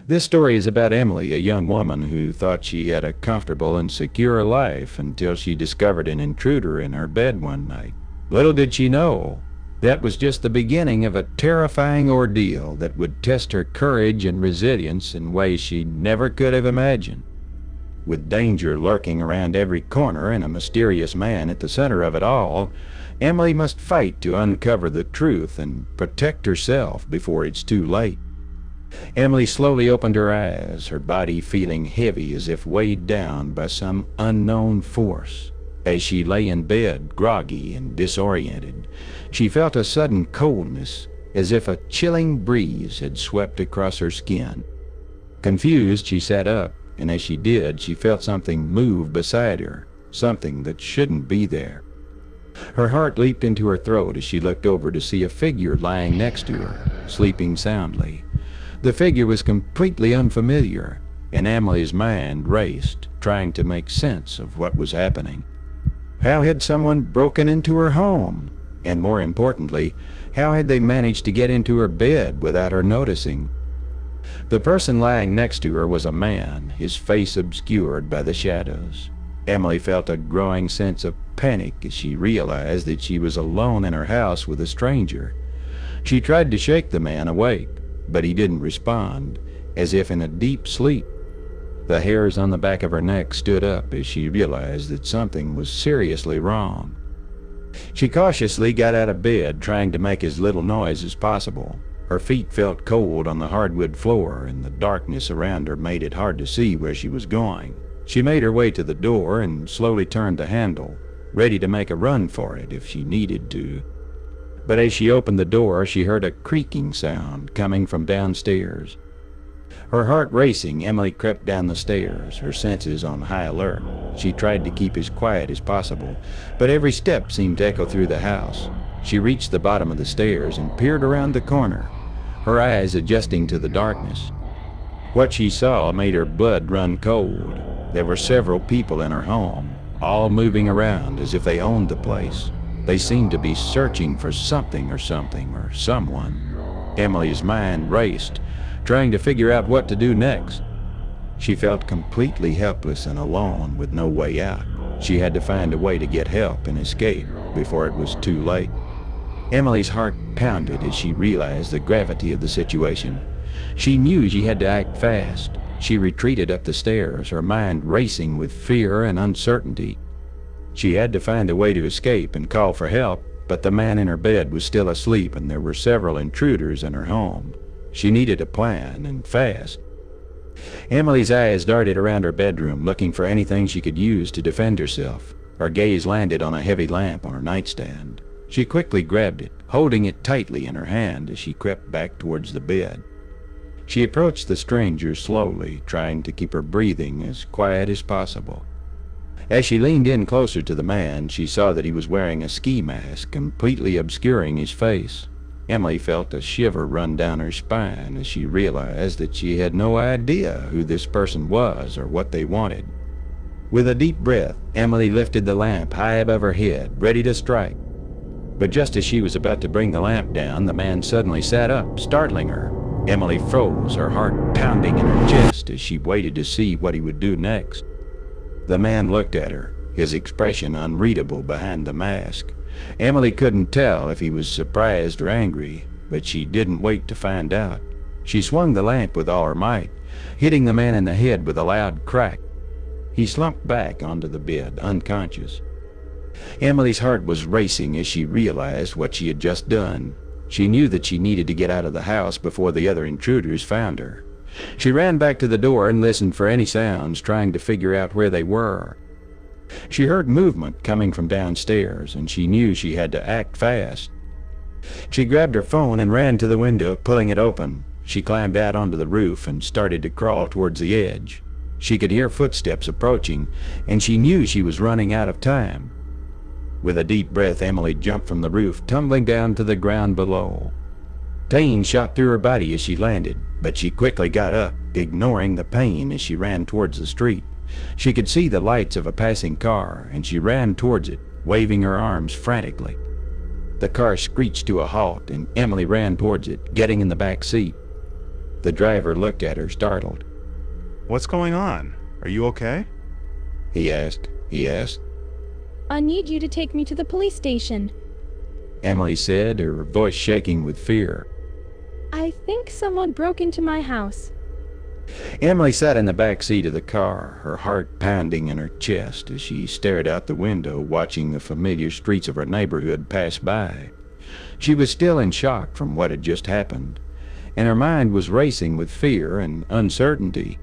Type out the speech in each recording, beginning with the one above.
This story is about Emily, a young woman who thought she had a comfortable and secure life until she discovered an intruder in her bed one night. Little did she know, that was just the beginning of a terrifying ordeal that would test her courage and resilience in ways she never could have imagined. With danger lurking around every corner and a mysterious man at the center of it all, Emily must fight to uncover the truth and protect herself before it's too late. Emily slowly opened her eyes, her body feeling heavy as if weighed down by some unknown force. As she lay in bed, groggy and disoriented, she felt a sudden coldness, as if a chilling breeze had swept across her skin. Confused, she sat up, and as she did, she felt something move beside her, something that shouldn't be there. Her heart leaped into her throat as she looked over to see a figure lying next to her, sleeping soundly. The figure was completely unfamiliar, and Emily's mind raced, trying to make sense of what was happening. How had someone broken into her home? And more importantly, how had they managed to get into her bed without her noticing? The person lying next to her was a man, his face obscured by the shadows. Emily felt a growing sense of panic as she realized that she was alone in her house with a stranger. She tried to shake the man awake, but he didn't respond, as if in a deep sleep. The hairs on the back of her neck stood up as she realized that something was seriously wrong. She cautiously got out of bed, trying to make as little noise as possible. Her feet felt cold on the hardwood floor, and the darkness around her made it hard to see where she was going. She made her way to the door and slowly turned the handle, ready to make a run for it if she needed to. But as she opened the door, she heard a creaking sound coming from downstairs. Her heart racing, Emily crept down the stairs, her senses on high alert. She tried to keep as quiet as possible, but every step seemed to echo through the house. She reached the bottom of the stairs and peered around the corner, her eyes adjusting to the darkness. What she saw made her blood run cold. There were several people in her home, all moving around as if they owned the place. They seemed to be searching for something or someone. Emily's mind raced, trying to figure out what to do next. She felt completely helpless and alone with no way out. She had to find a way to get help and escape before it was too late. Emily's heart pounded as she realized the gravity of the situation. She knew she had to act fast. She retreated up the stairs, her mind racing with fear and uncertainty. She had to find a way to escape and call for help, but the man in her bed was still asleep and there were several intruders in her home. She needed a plan, and fast. Emily's eyes darted around her bedroom, looking for anything she could use to defend herself. Her gaze landed on a heavy lamp on her nightstand. She quickly grabbed it, holding it tightly in her hand as she crept back towards the bed. She approached the stranger slowly, trying to keep her breathing as quiet as possible. As she leaned in closer to the man, she saw that he was wearing a ski mask, completely obscuring his face. Emily felt a shiver run down her spine as she realized that she had no idea who this person was or what they wanted. With a deep breath, Emily lifted the lamp high above her head, ready to strike. But just as she was about to bring the lamp down, the man suddenly sat up, startling her. Emily froze, her heart pounding in her chest as she waited to see what he would do next. The man looked at her, his expression unreadable behind the mask. Emily couldn't tell if he was surprised or angry, but she didn't wait to find out. She swung the lamp with all her might, hitting the man in the head with a loud crack. He slumped back onto the bed, unconscious. Emily's heart was racing as she realized what she had just done. She knew that she needed to get out of the house before the other intruders found her. She ran back to the door and listened for any sounds, trying to figure out where they were. She heard movement coming from downstairs, and she knew she had to act fast. She grabbed her phone and ran to the window, pulling it open. She climbed out onto the roof and started to crawl towards the edge. She could hear footsteps approaching, and she knew she was running out of time. With a deep breath, Emily jumped from the roof, tumbling down to the ground below. Pain shot through her body as she landed, but she quickly got up, ignoring the pain as she ran towards the street. She could see the lights of a passing car, and she ran towards it, waving her arms frantically. The car screeched to a halt, and Emily ran towards it, getting in the back seat. The driver looked at her, startled. What's going on? Are you okay? He asked. I need you to take me to the police station. Emily said, her voice shaking with fear. I think someone broke into my house. Emily sat in the back seat of the car, her heart pounding in her chest as she stared out the window, watching the familiar streets of her neighborhood pass by. She was still in shock from what had just happened, and her mind was racing with fear and uncertainty.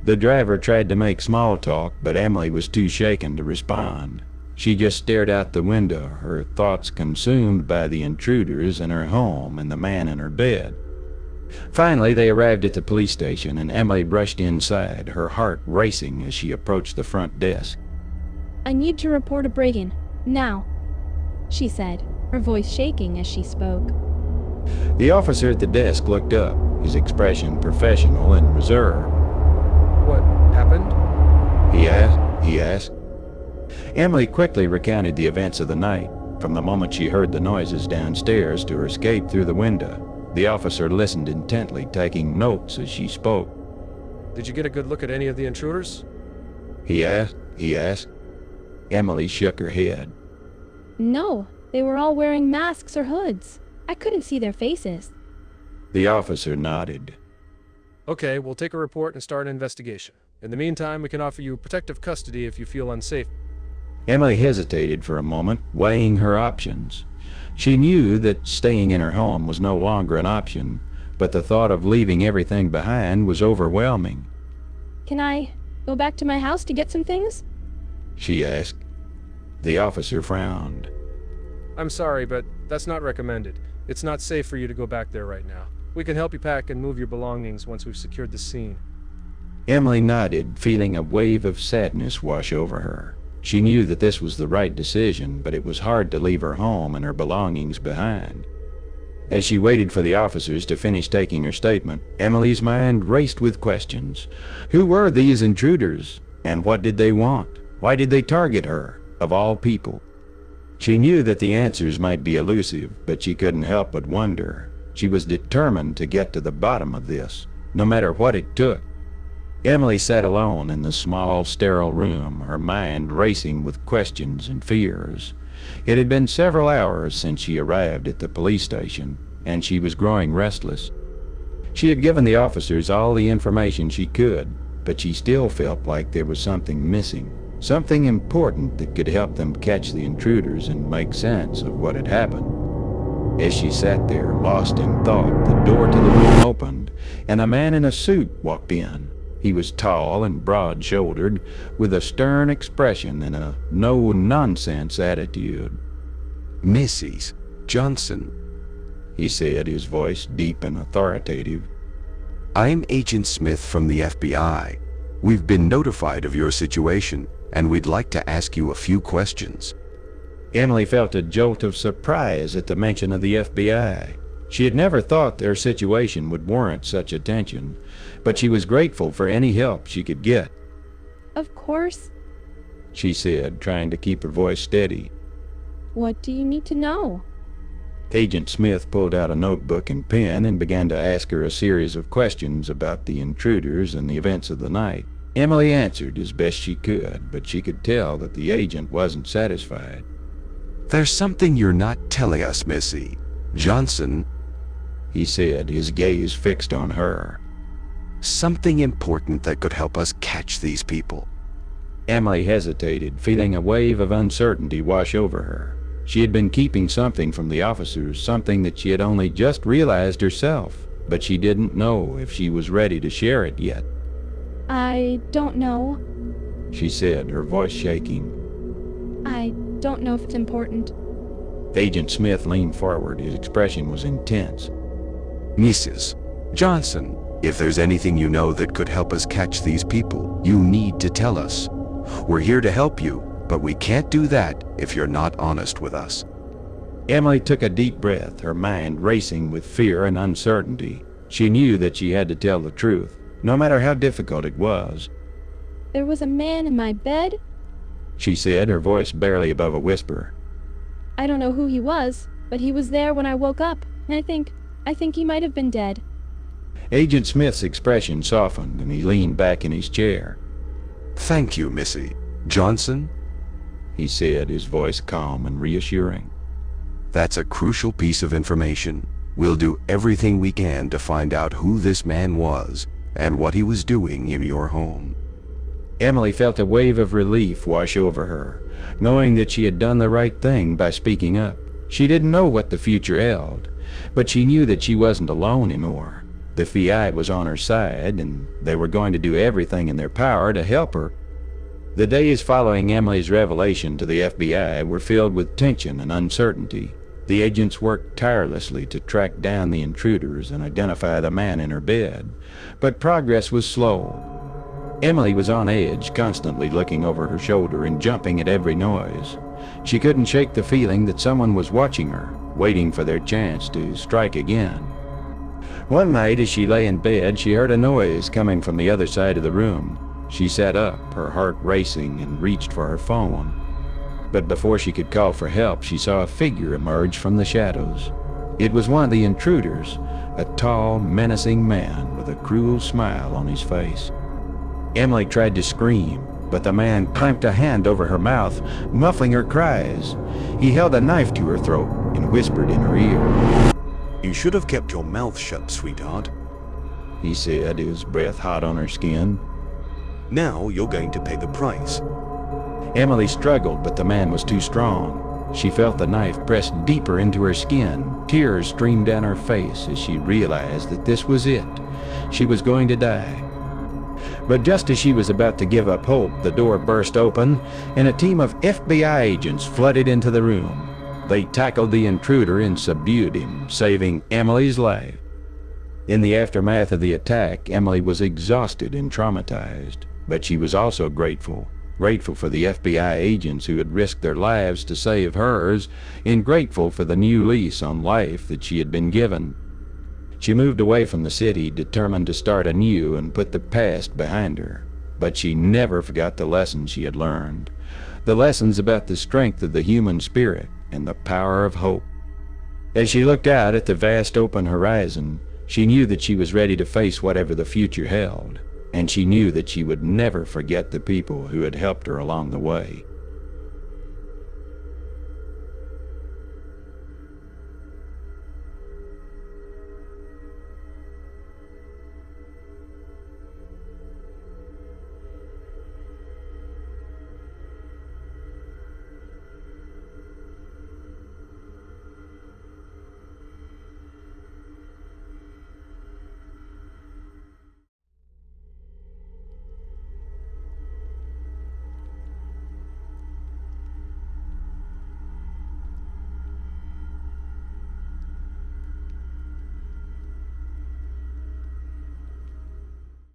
The driver tried to make small talk, but Emily was too shaken to respond. She just stared out the window, her thoughts consumed by the intruders in her home and the man in her bed. Finally, they arrived at the police station, and Emily brushed inside, her heart racing as she approached the front desk. I need to report a break-in, now, she said, her voice shaking as she spoke. The officer at the desk looked up, his expression professional and reserved. What happened? He asked. Emily quickly recounted the events of the night, from the moment she heard the noises downstairs to her escape through the window. The officer listened intently, taking notes as she spoke. Did you get a good look at any of the intruders? He asked. Emily shook her head. No, they were all wearing masks or hoods. I couldn't see their faces. The officer nodded. Okay, we'll take a report and start an investigation. In the meantime, we can offer you protective custody if you feel unsafe. Emily hesitated for a moment, weighing her options. She knew that staying in her home was no longer an option, but the thought of leaving everything behind was overwhelming. Can I go back to my house to get some things? She asked. The officer frowned. I'm sorry, but that's not recommended. It's not safe for you to go back there right now. We can help you pack and move your belongings once we've secured the scene. Emily nodded, feeling a wave of sadness wash over her. She knew that this was the right decision, but it was hard to leave her home and her belongings behind. As she waited for the officers to finish taking her statement, Emily's mind raced with questions. Who were these intruders? And what did they want? Why did they target her, of all people? She knew that the answers might be elusive, but she couldn't help but wonder. She was determined to get to the bottom of this, no matter what it took. Emily sat alone in the small, sterile room, her mind racing with questions and fears. It had been several hours since she arrived at the police station, and she was growing restless. She had given the officers all the information she could, but she still felt like there was something missing, something important that could help them catch the intruders and make sense of what had happened. As she sat there, lost in thought, the door to the room opened, and a man in a suit walked in. He was tall and broad-shouldered, with a stern expression and a no-nonsense attitude. Mrs. Johnson, he said, his voice deep and authoritative. I'm Agent Smith from the FBI. We've been notified of your situation, and we'd like to ask you a few questions. Emily felt a jolt of surprise at the mention of the FBI. She had never thought their situation would warrant such attention, but she was grateful for any help she could get. Of course. She said, trying to keep her voice steady. What do you need to know? Agent Smith pulled out a notebook and pen and began to ask her a series of questions about the intruders and the events of the night. Emily answered as best she could, but she could tell that the agent wasn't satisfied. There's something you're not telling us, Missy Johnson, he said, his gaze fixed on her. Something important that could help us catch these people. Emily hesitated, feeling a wave of uncertainty wash over her. She had been keeping something from the officers, something that she had only just realized herself, but she didn't know if she was ready to share it yet. I don't know. She said, her voice shaking. I don't know if it's important. Agent Smith leaned forward. His expression was intense. Mrs. Johnson, if there's anything you know that could help us catch these people, you need to tell us. We're here to help you, but we can't do that if you're not honest with us. Emily took a deep breath, her mind racing with fear and uncertainty. She knew that she had to tell the truth, no matter how difficult it was. There was a man in my bed, she said, her voice barely above a whisper. I don't know who he was, but he was there when I woke up, and I think he might have been dead. Agent Smith's expression softened and he leaned back in his chair. Thank you, Missy. Johnson, He said, his voice calm and reassuring. that's a crucial piece of information. We'll do everything we can to find out who this man was and what he was doing in your home. Emily felt a wave of relief wash over her, knowing that she had done the right thing by speaking up. She didn't know what the future held, but she knew that she wasn't alone anymore. The FBI was on her side, and they were going to do everything in their power to help her. The days following Emily's revelation to the FBI were filled with tension and uncertainty. The agents worked tirelessly to track down the intruders and identify the man in her bed, but progress was slow. Emily was on edge, constantly looking over her shoulder and jumping at every noise. She couldn't shake the feeling that someone was watching her, waiting for their chance to strike again. One night, as she lay in bed, she heard a noise coming from the other side of the room. She sat up, her heart racing, and reached for her phone. But before she could call for help, she saw a figure emerge from the shadows. It was one of the intruders, a tall, menacing man with a cruel smile on his face. Emily tried to scream, but the man clamped a hand over her mouth, muffling her cries. He held a knife to her throat and whispered in her ear. You should have kept your mouth shut, sweetheart. He said, his breath hot on her skin. Now you're going to pay the price. Emily struggled, but the man was too strong. She felt the knife pressed deeper into her skin. Tears streamed down her face as she realized that this was it. She was going to die. But just as she was about to give up hope, the door burst open, and a team of FBI agents flooded into the room. They tackled the intruder and subdued him, saving Emily's life. In the aftermath of the attack, Emily was exhausted and traumatized, but she was also grateful for the FBI agents who had risked their lives to save hers, and grateful for the new lease on life that she had been given. She moved away from the city, determined to start anew and put the past behind her. But she never forgot the lessons she had learned, the lessons about the strength of the human spirit and the power of hope. As she looked out at the vast open horizon, she knew that she was ready to face whatever the future held, and she knew that she would never forget the people who had helped her along the way.